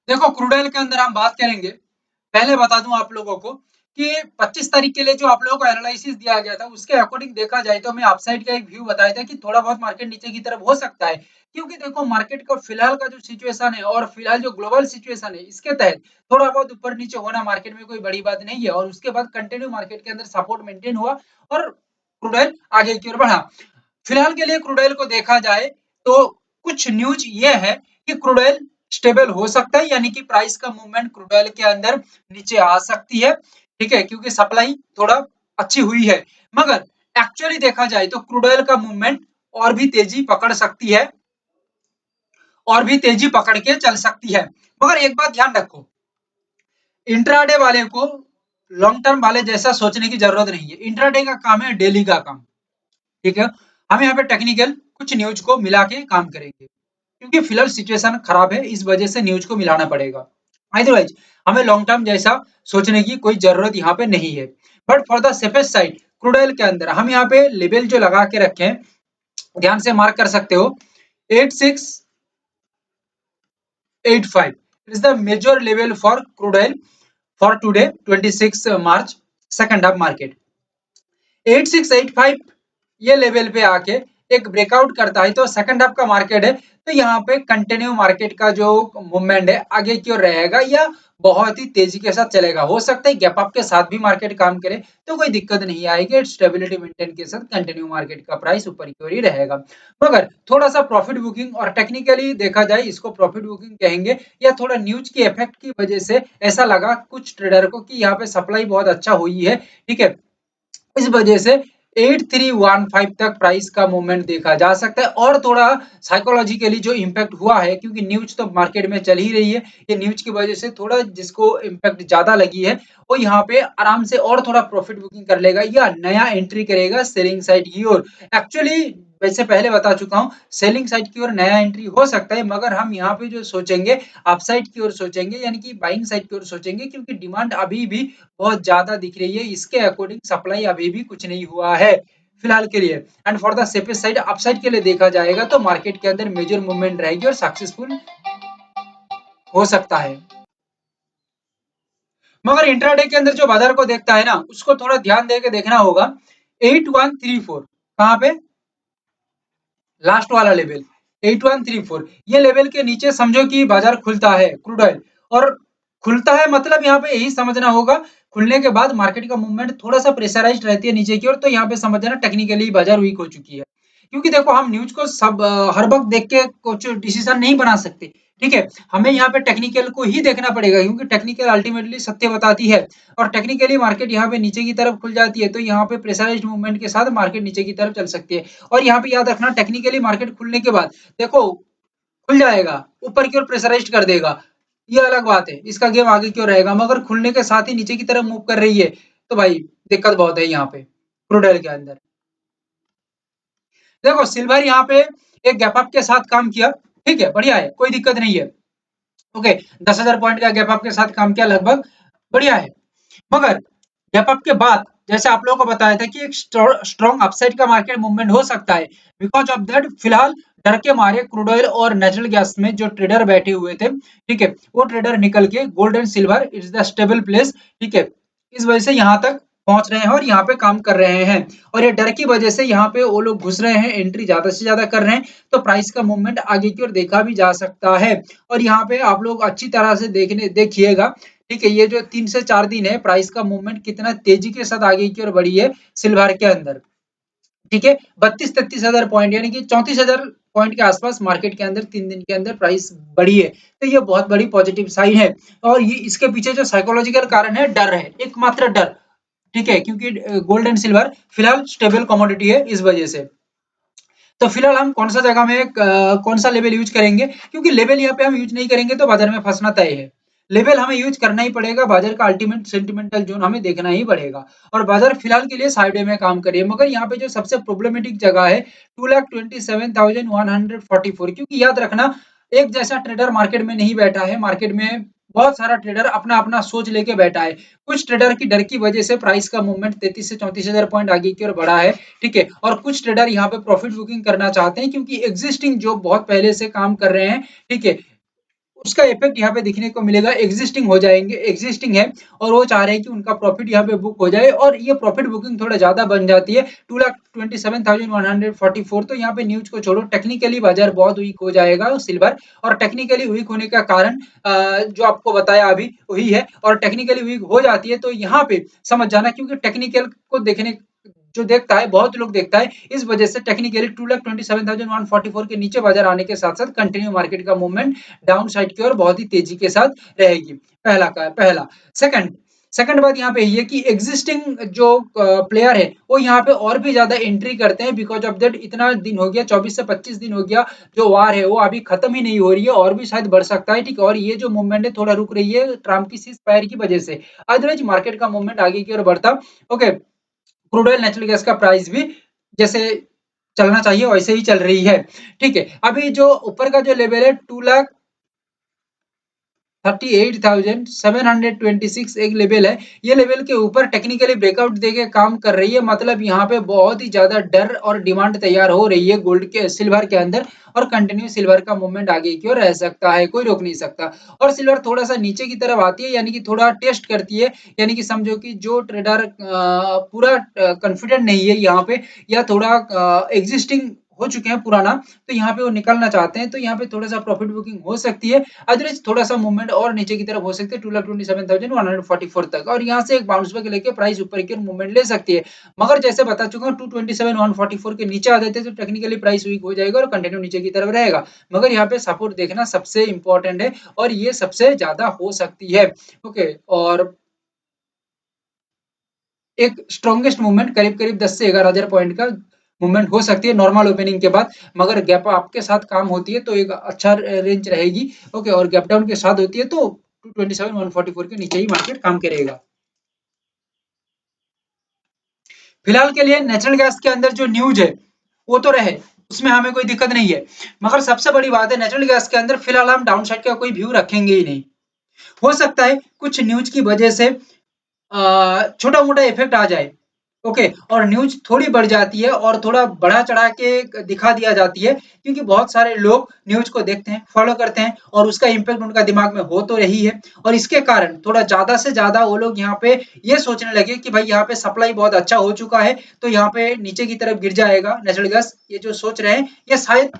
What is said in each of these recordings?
देखो crude oil के अंदर हम बात करेंगे, पहले बता दूं आप लोगों को कि 25 तारीख के लिए जो आप लोगों को एनालिसिस दिया गया था उसके अकॉर्डिंग देखा जाए तो मैं अपसाइड का एक व्यू बताया था कि थोड़ा बहुत मार्केट नीचे की तरफ हो सकता है, क्योंकि देखो मार्केट का फिलहाल का जो सिचुएशन है और फिलहाल जो ग्लोबल सिचुएशन है इसके तहत थोड़ा बहुत ऊपर नीचे होना मार्केट में कोई बड़ी बात नहीं है, और उसके बाद कंटिन्यू मार्केट के अंदर सपोर्ट मेंटेन हुआ और क्रूड ऑयल आगे की ओर बढ़ा। फिलहाल के लिए क्रूड ऑयल को देखा जाए तो कुछ न्यूज ये है कि क्रूड ऑयल स्टेबल हो सकता है, यानी कि प्राइस का मूवमेंट क्रूड ऑयल के अंदर नीचे आ सकती है, ठीक है, क्योंकि सप्लाई थोड़ा अच्छी हुई है। मगर एक्चुअली देखा जाए तो क्रूड ऑयल का मूवमेंट और भी तेजी पकड़ सकती है, और भी तेजी पकड़ के चल सकती है। मगर एक बात ध्यान रखो, इंट्राडे वाले को लॉन्ग टर्म वाले जैसा सोचने की जरूरत नहीं है। इंट्राडे का काम है डेली का काम, ठीक है। हम यहाँ पे टेक्निकल कुछ न्यूज को मिला के काम करेंगे, क्योंकि फिलहाल सिचुएशन खराब है, इस वजह से न्यूज को मिलाना पड़ेगा। अदरवाइज हमें लॉन्ग टर्म जैसा सोचने की कोई जरूरत यहाँ पे नहीं है। But for the safest side crude oil के अंदर हम यहाँ पे लेवल जो लगा के रखे हैं, ध्यान से मार्क कर सकते हो, 8685 is the major level for crude oil for today 26 March second half market. 8685 ये लेवल पे आके एक ब्रेकआउट करता है तो सेकंड हाफ का मार्केट है, तो यहाँ पे कंटिन्यू मार्केट का जो मूवमेंट है आगे की ओर रहेगा या बहुत ही तेजी के साथ चलेगा। हो सकता है गैप अप के साथ भी मार्केट काम करे तो कोई दिक्कत नहीं आएगी, स्टेबिलिटी मेंटेन के साथ कंटिन्यू मार्केट का प्राइस ऊपर की ओर ही रहेगा। मगर थोड़ा सा प्रॉफिट बुकिंग, और टेक्निकली देखा जाए इसको प्रॉफिट बुकिंग कहेंगे, या थोड़ा न्यूज की इफेक्ट की वजह से ऐसा लगा कुछ ट्रेडर को कि यहाँ पे सप्लाई बहुत अच्छा हुई है, ठीक है, इस वजह से 8315 तक प्राइस का मूवमेंट देखा जा सकता है। और थोड़ा साइकोलॉजिकली जो इम्पैक्ट हुआ है, क्योंकि न्यूज तो मार्केट में चल ही रही है, ये न्यूज की वजह से थोड़ा जिसको इम्पैक्ट ज्यादा लगी है वो यहाँ पे आराम से और थोड़ा प्रॉफिट बुकिंग कर लेगा या नया एंट्री करेगा सेलिंग साइड की ओर। एक्चुअली वैसे पहले बता चुका हूँ, सेलिंग साइड की ओर नया एंट्री हो सकता है, मगर हम यहाँ पे जो सोचेंगे अपसाइड की ओर सोचेंगे, यानी कि बाइंग साइड की ओर सोचेंगे, क्योंकि डिमांड अभी भी बहुत ज्यादा दिख रही है, इसके अकॉर्डिंग सप्लाई अभी भी कुछ नहीं हुआ है फिलहाल के लिए। And for the safest side upside के लिए देखा जाएगा तो मार्केट के अंदर मेजर मूवमेंट रहेगी और सक्सेसफुल हो सकता है। मगर इंट्राडे के अंदर जो बाजार को देखता है ना उसको थोड़ा ध्यान दे के देखना होगा। 8134 कहाँ पे, लास्ट वाला लेवल 8134, ये लेवल के नीचे समझो कि बाजार खुलता है क्रूड ऑयल, और खुलता है मतलब यहाँ पे यही समझना होगा, खुलने के बाद मार्केट का मूवमेंट थोड़ा सा प्रेशराइज्ड रहती है नीचे की ओर, तो यहाँ पे समझ जाना टेक्निकली बाजार वीक हो चुकी है। क्योंकि देखो हम न्यूज को सब हर वक्त देख के कुछ डिसीजन नहीं बना सकते, ठीक है, हमें यहाँ पे टेक्निकल को ही देखना पड़ेगा, क्योंकि टेक्निकल अल्टीमेटली सत्य बताती है। और टेक्निकली मार्केट यहाँ पे नीचे की तरफ खुल जाती है तो यहाँ पे प्रेशराइज्ड मूवमेंट के साथ मार्केट नीचे की तरफ चल सकती है। और यहाँ पे याद रखना टेक्निकली मार्केट खुलने के बाद देखो खुल जाएगा, ऊपर की ओर प्रेशराइज्ड कर देगा, ये अलग बात है, इसका गेम आगे क्यों रहेगा, मगर खुलने के साथ ही नीचे की तरफ मूव कर रही है तो भाई दिक्कत बहुत है यहाँ पे क्रूड ऑयल के अंदर। देखो सिल्वर यहाँ पे एक गैप अप के साथ काम किया, ठीक है, बढ़िया है, कोई दिक्कत नहीं है। ओके, 10,000 पॉइंट का गैप अप के साथ काम किया लगभग, बढ़िया है। मगर गैप अप के बाद जैसे आप लोगों को बताया था कि एक स्ट्रॉन्ग अपसाइड का मार्केट मूवमेंट हो सकता है, बिकॉज ऑफ दैट फिलहाल डर के मारे क्रूड ऑयल और नेचुरल गैस में जो ट्रेडर बैठे हुए थे, ठीक है, वो ट्रेडर निकल के gold and silver it's the stable place, ठीक है, इस वजह से यहाँ तक पहुंच रहे हैं और यहाँ पे काम कर रहे हैं। और ये डर की वजह से यहाँ पे वो लोग घुस रहे हैं, एंट्री ज्यादा से ज्यादा कर रहे हैं, तो प्राइस का मूवमेंट आगे की ओर देखा भी जा सकता है। और यहाँ पे आप लोग अच्छी तरह से देखिएगा, ठीक है, ये जो 3 से 4 दिन है प्राइस का मूवमेंट कितना तेजी के साथ आगे की ओर बढ़ी है सिल्वर के अंदर, ठीक है, 32-33 हजार पॉइंट यानी कि 34 हजार पॉइंट के आसपास मार्केट के अंदर 3 दिन के अंदर प्राइस बढ़ी है, तो ये बहुत बड़ी पॉजिटिव साइन है। और ये इसके पीछे जो साइकोलॉजिकल कारण है डर है, एकमात्र डर, ठीक है, क्योंकि गोल्ड एंड सिल्वर फिलहाल स्टेबल कमोडिटी है इस वजह से। तो फिलहाल हम कौन सा जगह में कौन सा लेवल यूज करेंगे, क्योंकि लेवल यहाँ पे हम यूज नहीं करेंगे तो बाजार में फंसना तय है। लेवल हमें यूज करना ही पड़ेगा, बाजार का अल्टीमेट सेंटिमेंटल जोन हमें देखना ही पड़ेगा। और बाजार फिलहाल के लिए साइड में काम करिए, मगर यहाँ पे जो सबसे प्रॉब्लमेटिक जगह है 2,27,144, क्योंकि याद रखना एक जैसा ट्रेडर मार्केट में नहीं बैठा है, मार्केट में बहुत सारा ट्रेडर अपना अपना सोच लेके बैठा है। कुछ ट्रेडर की डर की वजह से प्राइस का मूवमेंट 33 से 34 हजार पॉइंट आगे की ओर बढ़ा है, ठीक है, और कुछ ट्रेडर यहाँ पे प्रॉफिट बुकिंग करना चाहते हैं क्योंकि एग्जिस्टिंग जो बहुत पहले से काम कर रहे हैं, ठीक है, उसका इफेक्ट यहाँ पे दिखने को मिलेगा। एग्जिस्टिंग हो जाएंगे, एग्जिस्टिंग है और वो चाह रहे हैं कि उनका प्रॉफिट यहाँ पे बुक हो जाए और ये प्रॉफिट बुकिंग थोड़ा ज्यादा बन जाती है 2,27,144। तो यहाँ पे न्यूज को छोड़ो, टेक्निकली बाजार बहुत वीक हो जाएगा सिल्वर। और टेक्निकली वीक होने का कारण जो आपको बताया अभी वही है। और टेक्निकली वीक हो जाती है तो यहाँ पे समझ जाना, क्योंकि टेक्निकल को देखने जो देखता है, बहुत लोग देखता है, इस वजह से टेक्निकली 2,27,144 के नीचे बाजार आने के साथ साथ कंटिन्यू मार्केट का मूवमेंट डाउन साइड की ओर बहुत ही तेजी के साथ रहेगी। पहला सेकंड सेकंड बात यहाँ पे ये है कि एग्जिस्टिंग जो प्लेयर है वो यहाँ पे और भी ज्यादा एंट्री करते हैं, बिकॉज ऑफ दैट इतना दिन हो गया, 24 से 25 दिन हो गया जो वार है वो अभी खत्म ही नहीं हो रही है और भी शायद बढ़ सकता है। ठीक है, और ये जो मूवमेंट है थोड़ा रुक रही है ट्रम्प की सीज फायर की वजह से, अदरवाइज मार्केट का मूवमेंट आगे की ओर बढ़ता। Okay, crude oil natural gas का प्राइस भी जैसे चलना चाहिए वैसे ही चल रही है। ठीक है, अभी जो ऊपर का जो लेवल है 2,38,726 एक लेवल है, ये लेवल के ऊपर टेक्निकली ब्रेकआउट देके काम कर रही है। मतलब यहाँ पे बहुत ही ज्यादा डर और डिमांड तैयार हो रही है गोल्ड के, सिल्वर के अंदर। और कंटिन्यू सिल्वर का मूवमेंट आगे की ओर रह सकता है, कोई रोक नहीं सकता। और सिल्वर थोड़ा सा नीचे की तरफ आती है, यानी कि थोड़ा टेस्ट करती है, यानी कि समझो कि जो ट्रेडर पूरा कॉन्फिडेंट नहीं है यहाँ पे, या थोड़ा एग्जिस्टिंग हो चुके हैं पुराना, तो यहाँ पे वो निकलना चाहते हैं, तो यहाँ पे थोड़ा सा प्रॉफिट बुकिंग हो सकती है। अदरवाइज थोड़ा सा मूवमेंट और नीचे की तरफ हो सकते हैं 2,27,144 तक, और यहाँ से एक बाउंस बैक लेके प्राइस ऊपर की ओर मूवमेंट ले सकती है। मगर जैसे बता चुका हूँ 2,27,144 के नीचे आ जाते हैं तो टेक्निकली प्राइस वीक हो जाएगा और कंटिन्यू नीचे की तरफ रहेगा। मगर यहाँ पे सपोर्ट देखना सबसे इंपॉर्टेंट है और ये सबसे ज्यादा हो सकती है। ओके, और एक स्ट्रॉन्गेस्ट मूवमेंट करीब करीब 10 से 11,000 पॉइंट का मूवमेंट हो सकती है नॉर्मल ओपनिंग के बाद। मगर गैप आपके साथ काम होती है तो एक अच्छा रेंज रहेगी। ओके, और गैप डाउन के साथ होती है तो 227,144 के नीचे ही मार्केट काम करेगा। फिलहाल के लिए नेचुरल गैस के अंदर जो न्यूज है वो तो रहे, उसमें हमें कोई दिक्कत नहीं है। मगर सबसे बड़ी बात है, नेचुरल गैस के अंदर फिलहाल हम डाउन साइड का कोई व्यू रखेंगे ही नहीं। हो सकता है कुछ न्यूज की वजह से छोटा मोटा इफेक्ट आ जाए। ओके, और न्यूज थोड़ी बढ़ जाती है और थोड़ा बढ़ा चढ़ा के दिखा दिया जाती है, क्योंकि बहुत सारे लोग न्यूज को देखते हैं, फॉलो करते हैं और उसका इम्पैक्ट उनका दिमाग में हो तो रही है। और इसके कारण थोड़ा ज्यादा से ज्यादा वो लोग यहाँ पे ये सोचने लगे कि भाई यहाँ पे सप्लाई बहुत अच्छा हो चुका है तो यहाँ पे नीचे की तरफ गिर जाएगा नेचुरल गैस। ये जो सोच रहे हैं ये शायद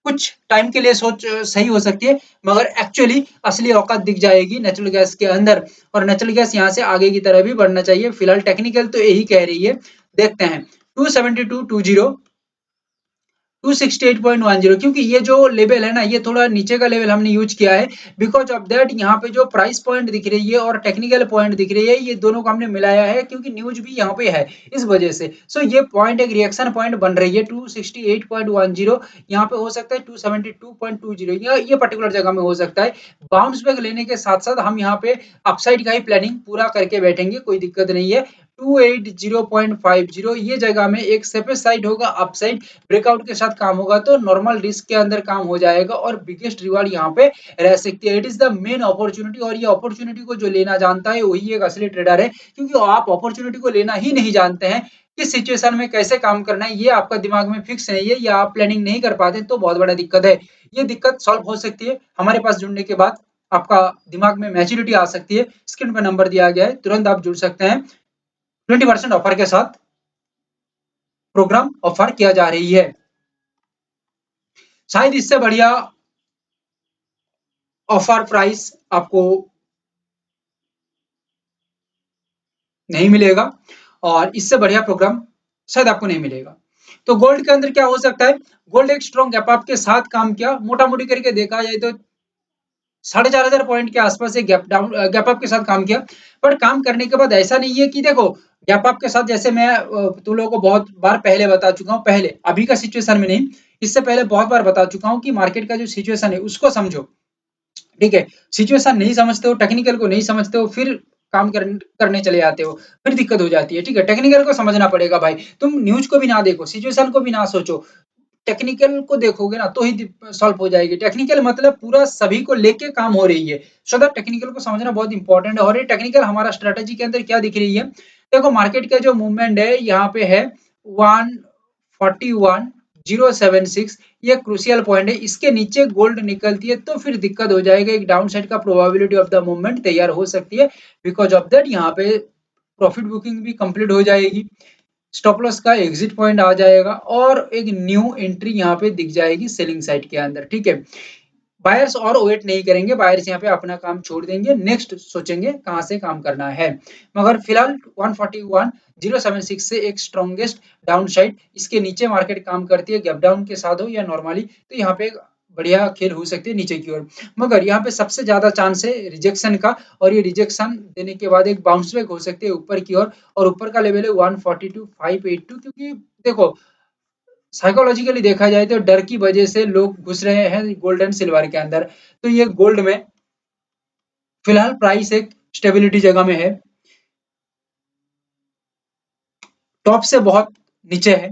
कुछ टाइम के लिए सोच सही हो सकती है, मगर एक्चुअली असली औकात दिख जाएगी नेचुरल गैस के अंदर। और नेचुरल गैस यहाँ से आगे की तरफ भी बढ़ना चाहिए। फिलहाल टेक्निकल तो यही कह रही है, देखते हैं 272.20, 268.10, क्योंकि ये जो लेवल है ना ये थोड़ा नीचे का लेवल हमने यूज किया है, बिकॉज ऑफ दैट यहाँ पे जो प्राइस पॉइंट दिख रही है और टेक्निकल पॉइंट दिख रही है ये दोनों को हमने मिलाया है, क्योंकि न्यूज भी यहाँ पे है इस वजह से। सो ये पॉइंट एक रिएक्शन पॉइंट बन रही है 268.10, यहाँ पे हो सकता है 272.20, ये पर्टिकुलर जगह में हो सकता है। बाउंस बैक लेने के साथ साथ हम यहाँ पे अपसाइड का ही प्लानिंग पूरा करके बैठेंगे, कोई दिक्कत नहीं है। 280.50 ये जगह में एक सेफेस्ट साइड होगा, अपसाइड ब्रेकआउट के साथ काम होगा तो नॉर्मल रिस्क के अंदर काम हो जाएगा और बिगेस्ट रिवार्ड यहाँ पे रह सकती है। It is the main opportunity, और ये अपॉर्चुनिटी को जो लेना जानता है वही एक असली ट्रेडर है, क्योंकि आप अपॉर्चुनिटी को लेना ही नहीं जानते हैं, किस सिचुएशन में कैसे काम करना है ये आपका दिमाग में फिक्स नहीं है या आप प्लानिंग नहीं कर पाते तो बहुत बड़ा दिक्कत है। ये दिक्कत सॉल्व हो सकती है हमारे पास जुड़ने के बाद, आपका दिमाग में मैच्योरिटी आ सकती है। स्क्रीन पर नंबर दिया गया है, तुरंत आप जुड़ सकते हैं। 20% ऑफर के साथ प्रोग्राम ऑफर किया जा रही है। शायद इससे बढ़िया ऑफर प्राइस आपको नहीं मिलेगा और इससे बढ़िया प्रोग्राम शायद आपको नहीं मिलेगा। तो गोल्ड के अंदर क्या हो सकता है, गोल्ड एक स्ट्रॉन्ग गैप अप के साथ काम किया, मोटा मोटी करके देखा जाए तो 4,500 पॉइंट के आसपास एक गैप अप के साथ काम किया। पर काम करने के बाद ऐसा नहीं है कि देखो गैप अप के साथ, जैसे मैं तुम लोगों को बहुत बार पहले बता चुका हूँ, पहले अभी का सिचुएशन में नहीं, इससे पहले बहुत बार बता चुका हूँ कि मार्केट का जो सिचुएशन है उसको समझो। ठीक है, सिचुएशन नहीं समझते हो, टेक्निकल को नहीं समझते हो, फिर करने चले जाते हो, फिर दिक्कत हो जाती है। ठीक है, टेक्निकल को समझना पड़ेगा भाई, तुम न्यूज को भी ना देखो, सिचुएशन को भी ना सोचो, टेक्निकल को देखोगे ना तो ही सॉल्व हो जाएगी। टेक्निकल मतलब पूरा सभी को लेके काम हो रही है, सो दैट टेक्निकल को समझना बहुत इंपॉर्टेंट है। और ये टेक्निकल हमारा स्ट्रेटेजी के अंदर क्या दिख रही है, देखो मार्केट का जो मूवमेंट है यहाँ पे है 141 076 ये क्रूशियल पॉइंट है, इसके नीचे गोल्ड निकलती है तो फिर दिक्कत हो जाएगा, एक डाउन साइड का प्रोबेबिलिटी ऑफ द मूवमेंट तैयार हो सकती है। बिकॉज ऑफ दैट यहाँ पे प्रॉफिट बुकिंग भी कंप्लीट हो जाएगी, स्टॉप लॉस का एग्जिट पॉइंट आ जाएगा और एक न्यू एंट्री यहाँ पे दिख जाएगी सेलिंग साइड के अंदर। ठीक है, बायर्स और वेट नहीं करेंगे, बायर्स यहाँ पे अपना काम छोड़ देंगे, नेक्स्ट सोचेंगे कहाँ से काम करना है। मगर फिलहाल 141,076 से एक स्ट्रॉन्गेस्ट डाउन साइड, इसके नीचे मार्केट काम करती है, गैप डाउन के साथ हो या नॉर्मली, तो यहाँ पे एक बढ़िया खेल हो सकती है नीचे की ओर। मगर यहाँ पे सबसे ज्यादा चांस है रिजेक्शन का, और ये रिजेक्शन देने के बाद एक बाउंस बैक हो सकती है ऊपर की ओर, और ऊपर का लेवल है 142,582। क्योंकि देखो साइकोलॉजिकली देखा जाए तो डर की वजह से लोग घुस रहे हैं गोल्ड एंड सिल्वर के अंदर, तो ये गोल्ड में फिलहाल प्राइस एक स्टेबिलिटी जगह में है, टॉप से बहुत नीचे है,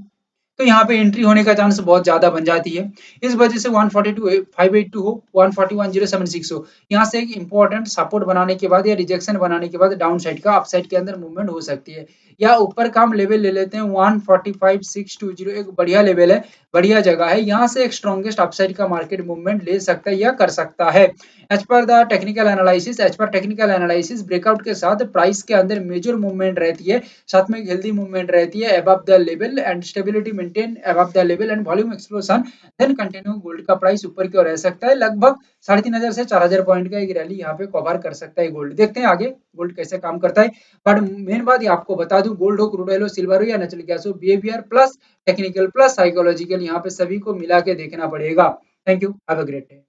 तो यहाँ पे एंट्री होने का चांस बहुत ज्यादा बन जाती है। इस वजह से 142,582 हो, 141,076 हो, यहाँ से एक इंपॉर्टेंट सपोर्ट बनाने के बाद या रिजेक्शन बनाने के बाद डाउन साइड का अपसाइड के अंदर मूवमेंट हो सकती है। या ऊपर का हम लेवल ले लेते हैं 145,620, एक बढ़िया लेवल है, बढ़िया जगह है, यहाँ से एक स्ट्रॉन्गेस्ट अपसाइड का मार्केट मूवमेंट ले सकता है या कर सकता है। As per technical analysis breakout के साथ प्राइस के अंदर मेजर मूवमेंट रहती है, साथ में हेल्दी मूवमेंट रहती है above the level and stability maintain above the level and volume explosion, then continue gold का प्राइस ऊपर की ओर रह सकता है, लगभग 3,500 से 4,000 पॉइंट का एक रैली यहाँ पे कवर कर सकता है गोल्ड। देखते हैं आगे गोल्ड कैसे काम करता है। बट मेन बात ये आपको बता दूं, गोल्ड हो, क्रूड ऑयल हो, सिल्वर हो या नेचुरल गैस हो, behaviour plus technical plus psychological यहाँ पे सभी को मिला के देखना पड़ेगा। Thank you, have a great day.